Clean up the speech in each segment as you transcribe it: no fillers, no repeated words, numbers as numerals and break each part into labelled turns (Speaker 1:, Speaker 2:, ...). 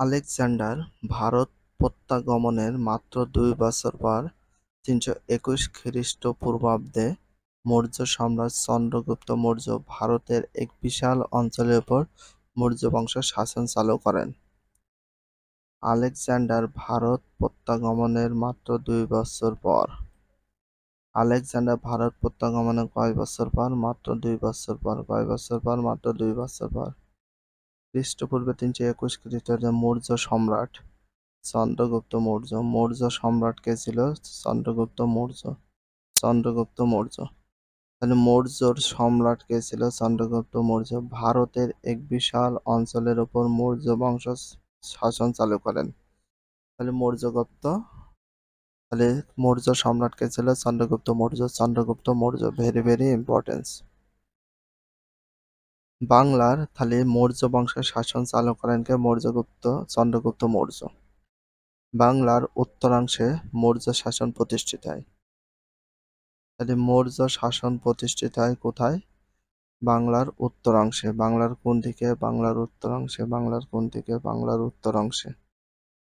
Speaker 1: Alexander Bharat প্রত্যাগমনের মাত্র ২ বছর পর ৩২১ খ্রিস্টপূর্বাব্দে মৌর্য সম্রাট চন্দ্রগুপ্ত মৌর্য ভারতের এক বিশাল অঞ্চলের উপর মৌর্য বংশ শাসন চালু করেন। আলেকজান্ডার ভারত প্রত্যাগমনের মাত্র ২ বছর পর আলেকজান্ডার ভারত প্রত্যাগমনের কয় বছর পর? মাত্র ২ বছর পর। কয় বছর পর? মাত্র ২ বছর পর। খ্রিস্টপূর্বে ৩২১ খ্রিস্টাব্দে মৌর্য সম্রাট চন্দ্রগুপ্ত মৌর্য। মৌর্য সম্রাট কে ছিল? চন্দ্রগুপ্ত মৌর্য। চন্দ্রগুপ্ত মৌর্য। তাহলে মৌর্যর সম্রাট কে ছিল? চন্দ্রগুপ্ত মৌর্য ভারতের এক বিশাল অঞ্চলের উপর মৌর্য বংশ শাসন চালু করেন। তাহলে মৌর্য সম্রাট কে ছিল? Chandragupta Maurya. Chandragupta Maurya very very importance. বাংলার তাহলে মৌর্য বংশের শাসন চালু করেন কে? চন্দ্রগুপ্ত মৌর্য। বাংলার উত্তরাংশে মৌর্য শাসন প্রতিষ্ঠিত হয়। তাহলে মৌর্য শাসন প্রতিষ্ঠিত হয় কোথায়? বাংলার উত্তরাংশে। বাংলার কোন দিকে? বাংলার উত্তরাংশে। বাংলার কোন দিকে? বাংলার উত্তরাংশে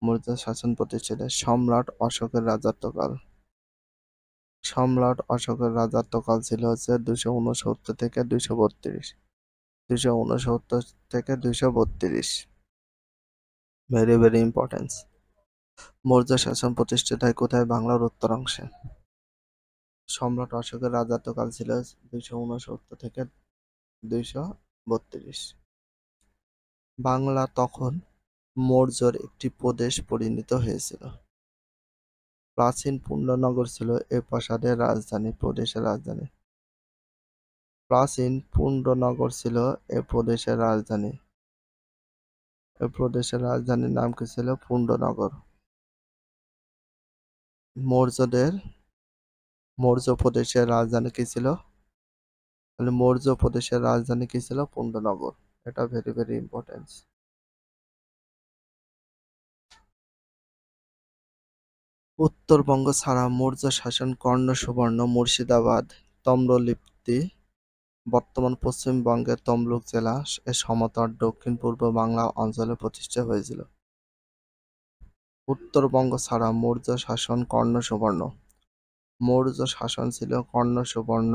Speaker 1: মৌর্য শাসন প্রতিষ্ঠিত হয়। সম্রাট অশোকের রাজত্বকাল। সম্রাট অশোকের রাজত্বকাল ছিল হচ্ছে ২৬৯ থেকে ২৩২। ২৬৯ থেকে ২৩২। Very very importance. মৌর্য শাসন প্রতিষ্ঠিত হয় কোথায়? বাংলার উত্তরাংশে। সম্রাট অশোকের রাজত্বকাল ছিল ২৬৯ থেকে ২৩২। বাংলা তখন মৌর্যর একটি প্রদেশ পরিণত হয়েছিল। প্রাচীন পুণ্যনগর ছিল এ প্রাসাদের রাজধানী, প্রদেশের রাজধানী। প্রাচীন পুণ্ড্রনগর ছিল এ প্রদেশের রাজধানী। এ প্রদেশের রাজধানীর নাম কি ছিল? পুণ্ড্রনগর। মৌর্য প্রদেশের রাজধানী কি ছিল? তাহলে মৌর্য প্রদেশের রাজধানী কি ছিল? পুণ্ড্রনগর। এটা ভেরি ভেরি ইম্পর্টেন্স। উত্তরবঙ্গ ছাড়া মৌর্য শাসন কর্ণ সুবর্ণ মুর্শিদাবাদ তাম্রলিপ্তি বর্তমান পশ্চিমবঙ্গের তমলুক জেলা এর সমতট দক্ষিণ-পূর্ব বাংলা অঞ্চলে প্রতিষ্ঠা হয়েছিল। উত্তরবঙ্গ ছাড়া মৌর্য শাসন কর্ণ সুবর্ণ। মৌর্য শাসন ছিল কর্ণ সুবর্ণ।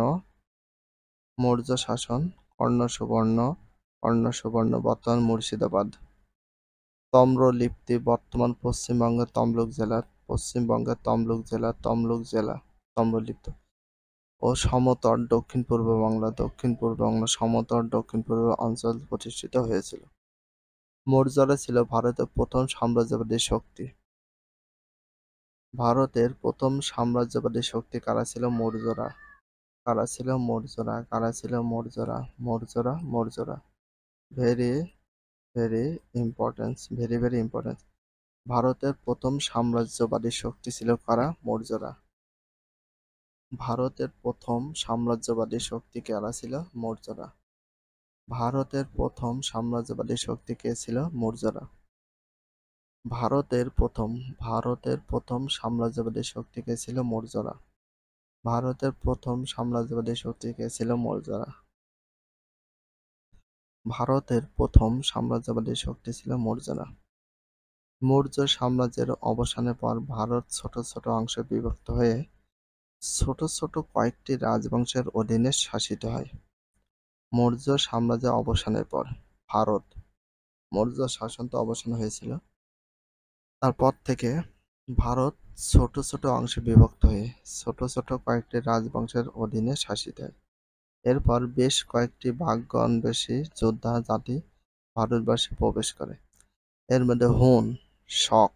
Speaker 1: মৌর্য শাসন কর্ণ সুবর্ণ। কর্ণ সুবর্ণ বর্তমান মুর্শিদাবাদ। তাম্রলিপ্তি বর্তমান পশ্চিমবঙ্গের তমলুক জেলা। পশ্চিমবঙ্গের তমলুক জেলা। তমলুক জেলা তাম্রলিপ্ত ও সমতট দক্ষিণ-পূর্ব বাংলা। দক্ষিণ-পূর্ব বাংলা সমতট দক্ষিণ-পূর্ব অঞ্চল প্রতিষ্ঠিত হয়েছিল। মৌর্যরা ছিল ভারতের প্রথম সাম্রাজ্যবাদী শক্তি। ভারতের প্রথম সাম্রাজ্যবাদী শক্তি কারা ছিল? মৌর্যরা। কারা ছিল? মৌর্যরা। কারা ছিল? মৌর্যরা। মৌর্যরা। মৌর্যরা। Very very importance. Very very importance. ভারতের প্রথম সাম্রাজ্যবাদী শক্তি ছিল কারা? মৌর্যরা। ভারতের প্রথম সাম্রাজ্যবাদী শক্তি কারা ছিল? মৌর্যরা। ভারতের প্রথম সাম্রাজ্যবাদী শক্তি কে ছিল? মৌর্যরা। ভারতের প্রথম সাম্রাজ্যবাদী শক্তি কে ছিল? মৌর্যরা। ভারতের প্রথম সাম্রাজ্যবাদী শক্তি কে ছিল? মৌর্যরা। ভারতের প্রথম সাম্রাজ্যবাদী শক্তি ছিল মৌর্যরা। মৌর্য সাম্রাজ্যের অবসানের পর ভারত ছোট ছোট অংশে বিভক্ত হয়ে ছোট ছোট কয়েকটি রাজবংশের অধীনে শাসিত হয়। মৌর্য সাম্রাজ্যের অবসানের পর ভারত, মৌর্য শাসন তো অবসান হয়েছিল, তারপর থেকে ভারত ছোট ছোট অংশে বিভক্ত হয়ে ছোট ছোট কয়েকটি রাজবংশের অধীনে শাসিত হয়। এরপর বেশ কয়েকটি ভাগ্যান্বেষী যোদ্ধা জাতি ভারতবর্ষে প্রবেশ করে। এর মধ্যে হুন, শক।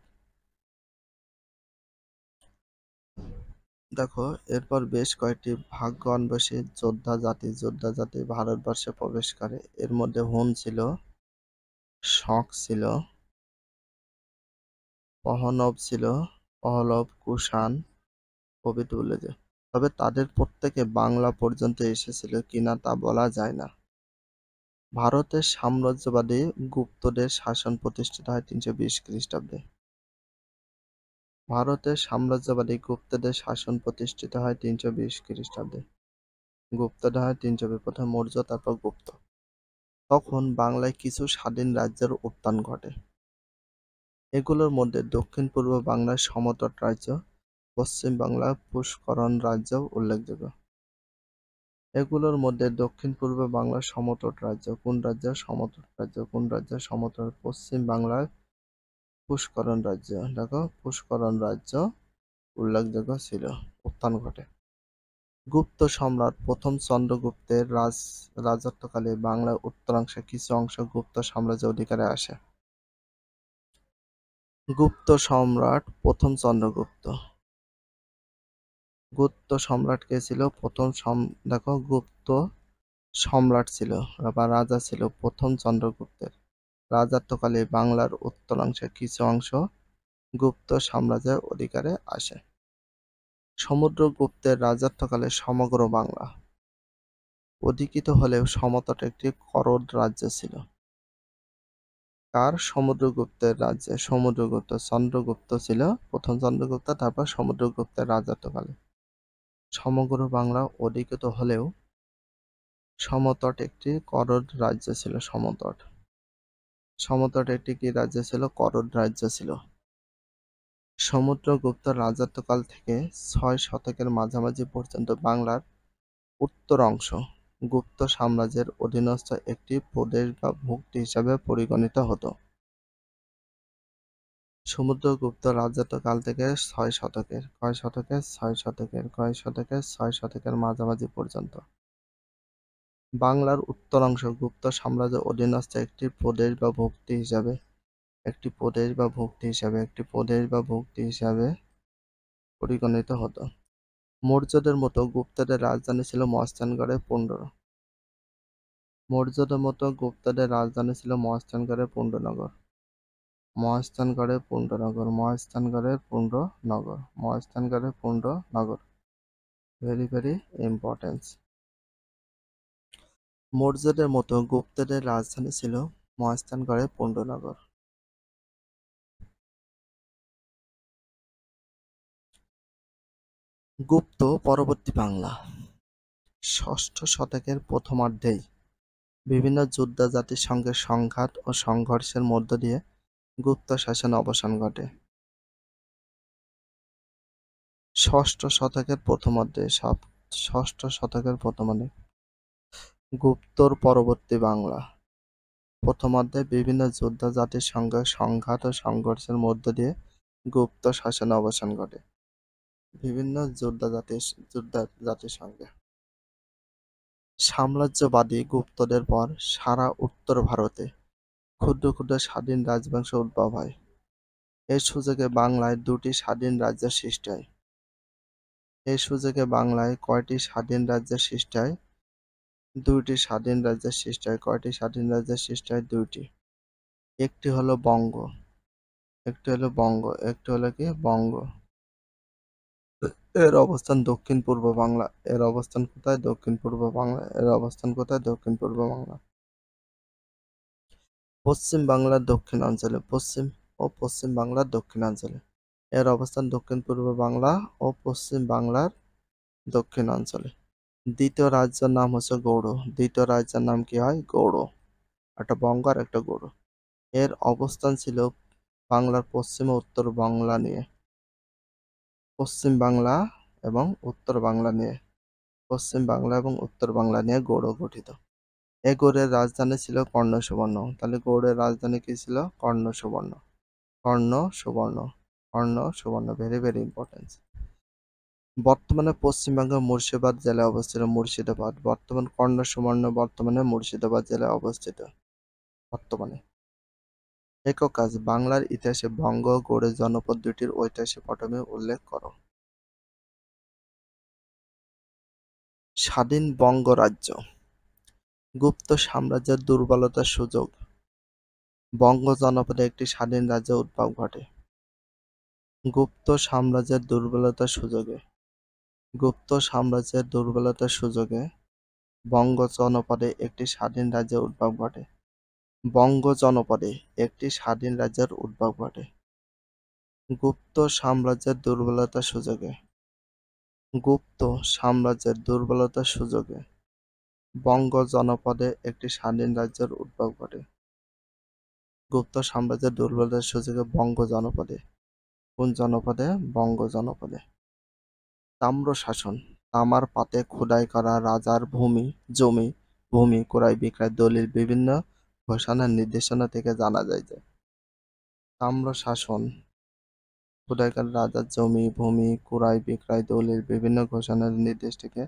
Speaker 1: দেখো, এরপর বেশ কয়েকটি ভাগ্যান্বেষী যোদ্ধা জাতি ভারতবর্ষে প্রবেশ করে। এর মধ্যে হুন ছিল, শক ছিল, পহলব, কুষাণ প্রভৃতি উল্লেখ্য। তবে তাদের প্রত্যেকে বাংলা পর্যন্ত এসেছিল কিনা তা বলা যায় না। ভারতের সাম্রাজ্যবাদী গুপ্তদের শাসন প্রতিষ্ঠিত হয় ৩২০ খ্রিস্টাব্দে। ভারতের সাম্রাজ্যবাদী গুপ্তদের শাসন প্রতিষ্ঠিত হয় ৩২০ খ্রিস্টাব্দে। গুপ্তদের হয় ৩২০, প্রথমে মৌর্য তারপর গুপ্ত। তখন বাংলায় কিছু স্বাধীন রাজ্যের উত্থান ঘটে। এগুলোর মধ্যে দক্ষিণ-পূর্ব বাংলার সমতট রাজ্য, পশ্চিম বাংলার পুষ্করণ রাজ্য উল্লেখযোগ্য। এগুলোর মধ্যে দক্ষিণ-পূর্ব বাংলার সমতট রাজ্য কোন রাজ্য? সমতট রাজ্য কোন রাজ্য? সমতট। পশ্চিম বাংলার পুষ্করণ রাজ্য। দেখো, পুষ্করণ রাজ্য উল্লেখযোগ্য ছিল, উত্থান ঘটে। গুপ্ত সম্রাট প্রথম চন্দ্রগুপ্তের রাজত্বকালে বাংলার উত্তরাংশে কিছু অংশ গুপ্ত সাম্রাজ্যের অধিকারে আসে। গুপ্ত সম্রাট প্রথম চন্দ্রগুপ্ত। গুপ্ত সম্রাট কে ছিল? দেখো, গুপ্ত সম্রাট ছিল বা রাজা ছিল প্রথম চন্দ্রগুপ্তের রাজত্বকালে বাংলার উত্তরাংশের কিছু অংশ গুপ্ত সাম্রাজ্যের অধিকারে আসে। সমুদ্রগুপ্তের রাজত্বকালে সমগ্র বাংলা অধিকৃত হলেও সমতট একটি করদ রাজ্য ছিল। কার? সমুদ্রগুপ্তের রাজ্যে। চন্দ্রগুপ্ত ছিল প্রথম চন্দ্রগুপ্ত, তারপর সমুদ্রগুপ্তের রাজত্বকালে সমগ্র বাংলা অধিকৃত হলেও সমতট একটি করদ রাজ্য ছিল। সমতট একটি কি রাজ্য ছিল? করদ রাজ্য ছিল। সমুদ্রগুপ্ত রাজত্বকাল থেকে ৬ শতকের মাঝামাঝি পর্যন্ত বাংলার উত্তর অংশ গুপ্ত সাম্রাজ্যের অধীনস্থ একটি প্রদেশ বা ভুক্তি হিসাবে পরিগণিত হতো। সমুদ্রগুপ্ত রাজত্বকাল থেকে ৬ শতকের কয় শতকের মাঝামাঝি পর্যন্ত বাংলার উত্তর অংশ গুপ্ত সাম্রাজ্যের অধীনস্থ একটি প্রদেশ বা ভুক্তি হিসাবে পরিগণিত হতো। মৌর্যদের মতো গুপ্তদের রাজধানী ছিল মহাস্থানগড়ে পুণ্ড্রনগর। Very very important. মৌর্যদের মতো গুপ্তদের রাজধানী ছিল মহাস্থানগড়ে পুণ্ড্রনগর। গুপ্ত পরবর্তী বাংলা। ৬ষ্ঠ শতকের প্রথমার্ধেই বিভিন্ন যোদ্ধা জাতির সঙ্গে সংঘাত ও সংঘর্ষের মধ্য দিয়ে গুপ্ত শাসনের অবসান ঘটে। ষষ্ঠ শতকের প্রথমার্ধে গুপ্তর পরবর্তী বাংলা। প্রথমার্ধে বিভিন্ন যোদ্ধা জাতির সঙ্গে সংঘাত ও সংঘর্ষের মধ্য দিয়ে গুপ্ত শাসনের অবসান ঘটে। বিভিন্ন যোদ্ধা জাতির সঙ্গে। সাম্রাজ্যবাদী গুপ্তদের পর সারা উত্তর ভারতে ক্ষুদ্র ক্ষুদ্র স্বাধীন রাজবংশের উদ্ভব হয়। এর সুযোগে বাংলায় দুটি স্বাধীন রাজ্যের সৃষ্টি হয়। কয়টি স্বাধীন রাজ্যের সৃষ্টি হয়? দুইটি স্বাধীন রাজ্যের সৃষ্টি হয়। কয়টি স্বাধীন রাজ্যের সৃষ্টি হয়? দুইটি। একটি হলো বঙ্গ, একটি হলো কি? বঙ্গ। এর অবস্থান দক্ষিণ-পূর্ব বাংলা। এর অবস্থান কোথায়? দক্ষিণ-পূর্ব বাংলা। পশ্চিম বাংলার দক্ষিণাঞ্চলে। এর অবস্থান দক্ষিণ-পূর্ব বাংলা ও পশ্চিম বাংলার দক্ষিণাঞ্চলে। দ্বিতীয় রাজ্যের নাম হচ্ছে গৌড়। দ্বিতীয় রাজ্যের নাম কি হয়? গৌড়। একটা বঙ্গ আর একটা গৌড়। এর অবস্থান ছিল বাংলার পশ্চিম ও উত্তর বাংলা নিয়ে। পশ্চিম বাংলা এবং উত্তর বাংলা নিয়ে গৌড় গঠিত। এ গৌড়ের রাজধানী ছিল কর্ণ-সুবর্ণ। তাহলে গৌড়ের রাজধানী কি ছিল? কর্ণ-সুবর্ণ। Very very important. বর্তমানে পশ্চিমবঙ্গের মুর্শিদাবাদ জেলায় অবস্থিত। বর্তমানে মুর্শিদাবাদ জেলায় অবস্থিত। একক কাজ, বাংলার ইতিহাসে বঙ্গ ও গৌড়ের জনপদ দুইটির ঐতিহাসিক পটভূমি উল্লেখ করো। স্বাধীন বঙ্গ রাজ্য। গুপ্ত সাম্রাজ্যের দুর্বলতার সুযোগ বঙ্গ জনপদে একটি স্বাধীন রাজ্যের উদ্ভব ঘটে। গুপ্ত সাম্রাজ্যের দুর্বলতার সুযোগে বঙ্গ জনপদে একটি স্বাধীন রাজ্যের উদ্ভব ঘটে। গুপ্ত সাম্রাজ্যের দুর্বলতার সুযোগে বঙ্গ জনপদে একটি স্বাধীন রাজ্যের উদ্ভব ঘটে। গুপ্ত সাম্রাজ্যের দুর্বলতার সুযোগে বঙ্গ জনপদে। কোন জনপদে? বঙ্গ জনপদে। তাম্র শাসন। তামার পাতে খোদাই করা রাজার জমি, ভূমি ক্রয় বিক্রয় দলিল বিভিন্ন ঘোষণার নির্দেশনা থেকে জানা যায় যে তাম্র শাসন খোদাই করা রাজার জমি, ভূমি ক্রয় বিক্রয় দলিল বিভিন্ন ঘোষণার নির্দেশ থেকে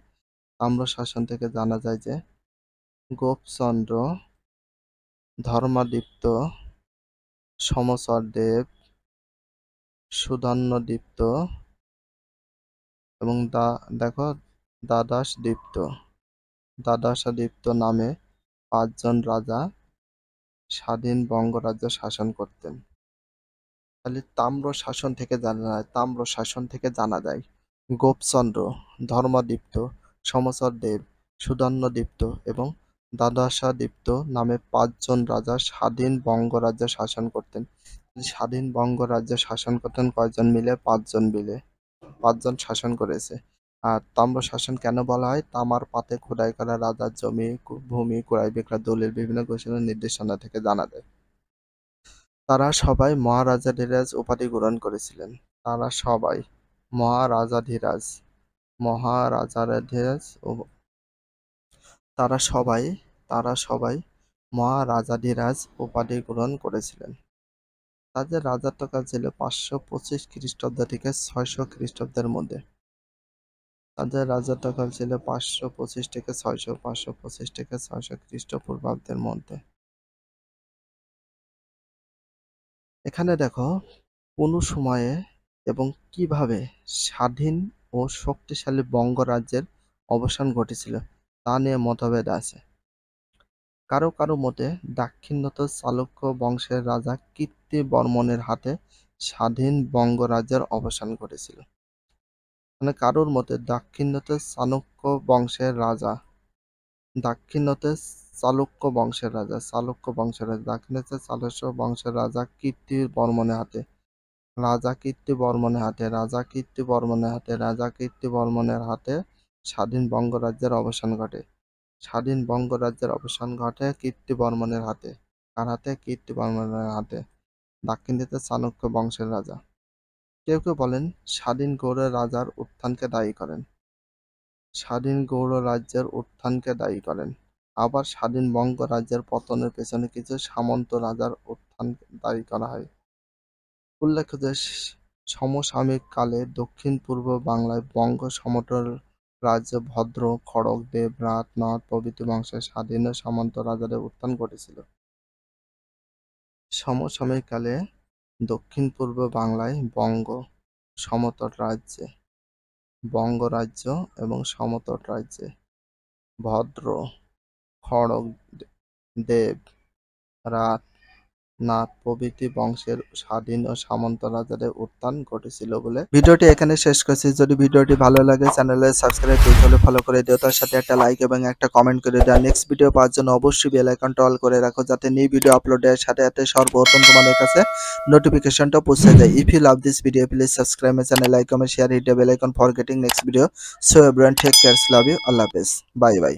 Speaker 1: তাম্র শাসন থেকে জানা যায় যে গোপচন্দ্র, ধর্মদীপ্ত, সমসরদেব, সুধন্বদীপ্ত এবং দেখো দ্বাদশাদীপ্ত নামে 5 জন রাজা স্বাধীন বঙ্গরাজ্য শাসন করতেন। তাহলে তাম্র শাসন থেকে জানা যায় গোপচন্দ্র, ধর্মদীপ্ত, সমসরদেব, সুধন্বদীপ্ত এবং দ্বাদশাদীপ্ত নামে 5 জন রাজা স্বাধীন বঙ্গরাজ্য শাসন করতেন। স্বাধীন বঙ্গরাজ্য শাসন করতেন কয়জন মিলে? 5 জন মিলে। 5 জন শাসন করেছে। আর তাম্র শাসন কেন বলা হয়? তামার পাতে খোদাই করা রাজার জমি, ভূমি ক্রয় বিক্রয় দলিল বিভিন্ন ঘোষণার নির্দেশনা থেকে জানা যায়। তারা সবাই মহারাজাধিরাজ উপাধি গ্রহণ করেছিলেন। তারা সবাই মহারাজাধিরাজ মহারাজাধিরাজ তারা সবাই মহারাজাধিরাজ উপাধি গ্রহণ করেছিলেন। তাদের রাজত্বকাল ছিল 525 খ্রিস্টাব্দ থেকে 600 খ্রিস্টাব্দের মধ্যে। তাদের রাজত্বকাল ছিল 525 থেকে 600 খ্রিস্টপূর্বাব্দের মধ্যে। এখানে দেখো কোন সময়ে এবং কিভাবে স্বাধীন ও শক্তিশালী বঙ্গরাজ্যের অবসান ঘটেছিল তা নিয়ে মতভেদ আছে। কারো কারো মতে দাক্ষিণাত্য চালুক্য বংশের রাজা কীর্তিবর্মনের হাতে স্বাধীন বঙ্গরাজ্যের অবসান ঘটেছিল। মানে কারোর মতে দাক্ষিণাত্য চালুক্য বংশের রাজা স্বাধীন বঙ্গরাজ্যের অবসান ঘটে। স্বাধীন বঙ্গরাজ্যের অবসান ঘটে কীর্তিবর্মনের হাতে। কার হাতে? কীর্তিবর্মনের হাতে। দাক্ষিণাত্য চাণক্য বংশের রাজা। কেউ কেউ বলেন স্বাধীন গৌড় রাজার উত্থানকে দায়ী করেন। আবার স্বাধীন বঙ্গরাজ্যের পতনের পেছনে কিছু সামন্ত রাজার উত্থান দায়ী করা হয়। উল্লেখ্য যে সমসাময়িক কালে দক্ষিণ পূর্ব বাংলায় বঙ্গ সমতল রাজ্য ভদ্র, খড়গ, দেব, রাত, নদ প্রভৃতি বংশের স্বাধীন ও সামন্ত রাজাদের উত্থান ঘটেছিল। সমসাময়িক কালে দক্ষিণ পূর্ব বাংলায় বঙ্গরাজ্য এবং সমতট রাজ্যে ভদ্র, খড়গ, দেব, রাত, নাথ প্রভৃতি বংশের স্বাধীন ও সামন্ত রাজাদের উত্থান ঘটেছিল বলে। ভিডিওটি এখানে শেষ করছি। যদি ভিডিওটি ভালো লাগে চ্যানেলে সাবস্ক্রাইব করতে হলে ফলো করে দিও, তার সাথে একটা লাইক এবং একটা কমেন্ট করে দিও। নেক্সট ভিডিও পাওয়ার জন্য অবশ্যই বেল আইকনটা অল করে রাখো, যাতে নিউ ভিডিও আপলোডের সাথে সাথে সর্বপ্রথম তোমাদের কাছে নোটিফিকেশনটা পৌঁছে যায়। If you love this video please subscribe my channel, like, comment, share, hit the bell icon for getting next video. So everyone take care, love you, আল্লাহ হাফেজ, বাই বাই।